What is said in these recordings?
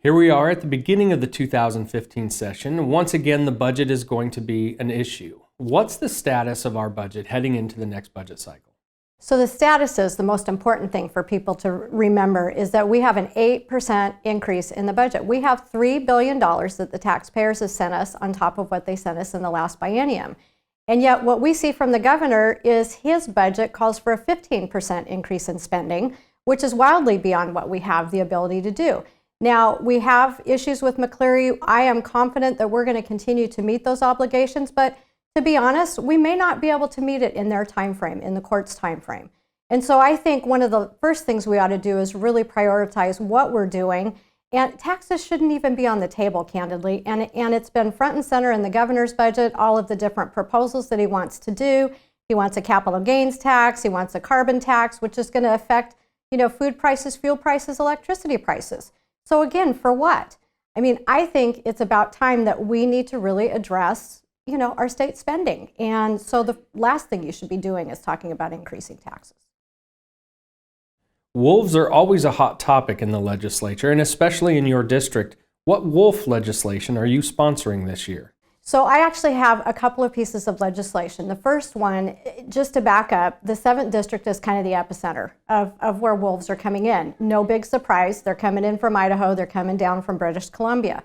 Here we are at the beginning of the 2015 session. Once again, the budget is going to be an issue. What's the status of our budget heading into the next budget cycle? So the status is the most important thing for people to remember is that we have an 8% increase in the budget. We have $3 billion that the taxpayers have sent us on top of what they sent us in the last biennium. And yet what we see from the governor is his budget calls for a 15% increase in spending, which is wildly beyond what we have the ability to do. Now, we have issues with McCleary. I am confident that we're going to continue to meet those obligations, but to be honest, we may not be able to meet it in their time frame, in the court's time frame. And so I think one of the first things we ought to do is really prioritize what we're doing. And taxes shouldn't even be on the table, candidly. And it's been front and center in the governor's budget, all of the different proposals that he wants to do. He wants a capital gains tax. He wants a carbon tax, which is going to affect, food prices, fuel prices, electricity prices. So again, for what? I mean, I think it's about time that we need to really address, our state spending. And so the last thing you should be doing is talking about increasing taxes. Wolves are always a hot topic in the legislature, and especially in your district. What wolf legislation are you sponsoring this year? So I actually have a couple of pieces of legislation. The first one, just to back up, the 7th District is kind of the epicenter of where wolves are coming in. No big surprise. They're coming in from Idaho. They're coming down from British Columbia.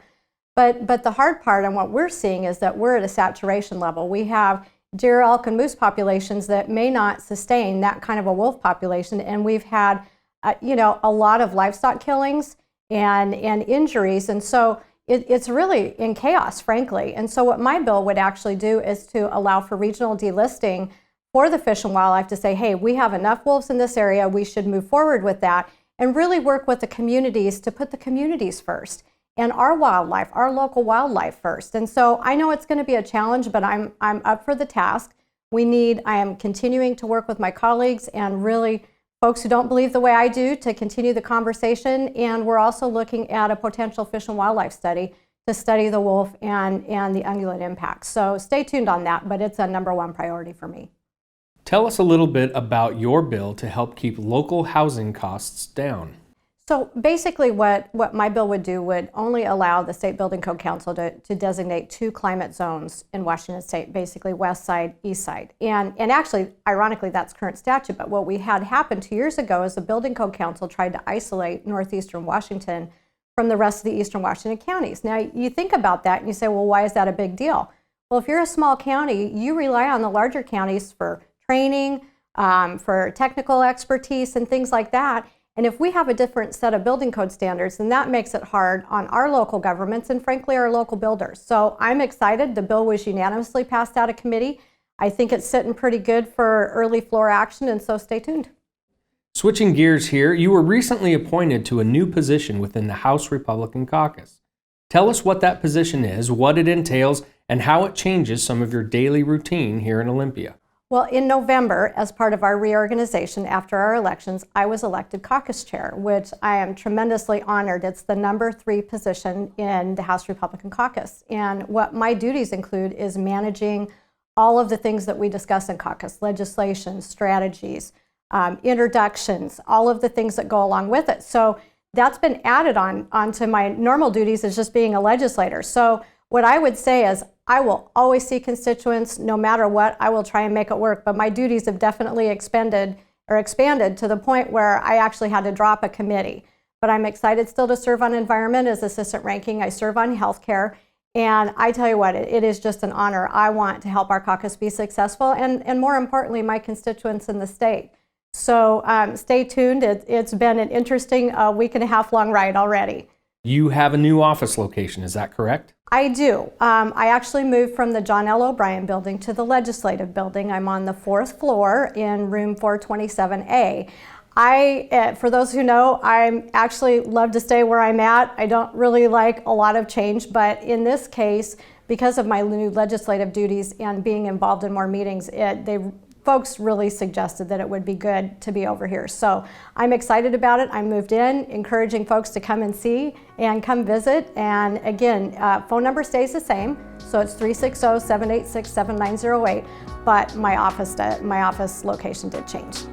But the hard part and what we're seeing is that we're at a saturation level. We have deer, elk, and moose populations that may not sustain that kind of a wolf population. And we've had, a lot of livestock killings and injuries. And so it's really in chaos, frankly. And so what my bill would actually do is to allow for regional delisting for the Fish and Wildlife to say, hey, we have enough wolves in this area, we should move forward with that, and really work with the communities to put the communities first and our wildlife, our local wildlife first. And so I know it's going to be a challenge, but I'm up for the task. I am continuing to work with my colleagues and really folks who don't believe the way I do to continue the conversation. And we're also looking at a potential fish and wildlife study to study the wolf and the ungulate impacts. So stay tuned on that, but it's a number one priority for me. Tell us a little bit about your bill to help keep local housing costs down. So basically what my bill would do would only allow the State Building Code Council to designate 2 climate zones in Washington State, basically west side, east side. And actually, ironically, that's current statute, but what we had happen 2 years ago is the Building Code Council tried to isolate northeastern Washington from the rest of the eastern Washington counties. Now, you think about that and you say, well, why is that a big deal? Well, if you're a small county, you rely on the larger counties for training, for technical expertise and things like that. And if we have a different set of building code standards, then that makes it hard on our local governments and frankly our local builders. So I'm excited. The bill was unanimously passed out of committee. I think it's sitting pretty good for early floor action, and so stay tuned. Switching gears here, you were recently appointed to a new position within the House Republican Caucus. Tell us what that position is, what it entails, and how it changes some of your daily routine here in Olympia. Well, in November, as part of our reorganization after our elections, I was elected caucus chair, which I am tremendously honored. It's the number 3 position in the House Republican Caucus. And what my duties include is managing all of the things that we discuss in caucus, legislation, strategies, introductions, all of the things that go along with it. So that's been added onto my normal duties as just being a legislator. So what I would say is I will always see constituents no matter what. I will try and make it work, but my duties have definitely expanded to the point where I actually had to drop a committee. But I'm excited still to serve on environment as assistant ranking. I serve on healthcare, and I tell you what, it is just an honor. I want to help our caucus be successful and more importantly, my constituents in the state. So stay tuned. It's been an interesting week and a half long ride already. You have a new office location, is that correct? I do. I actually moved from the John L. O'Brien building to the legislative building. I'm on the 4th floor in room 427A. For those who know, I actually love to stay where I'm at. I don't really like a lot of change, but in this case, because of my new legislative duties and being involved in more meetings, folks really suggested that it would be good to be over here. So I'm excited about it. I moved in, encouraging folks to come and see and come visit. And again, phone number stays the same. So it's 360-786-7908, but my office location did change.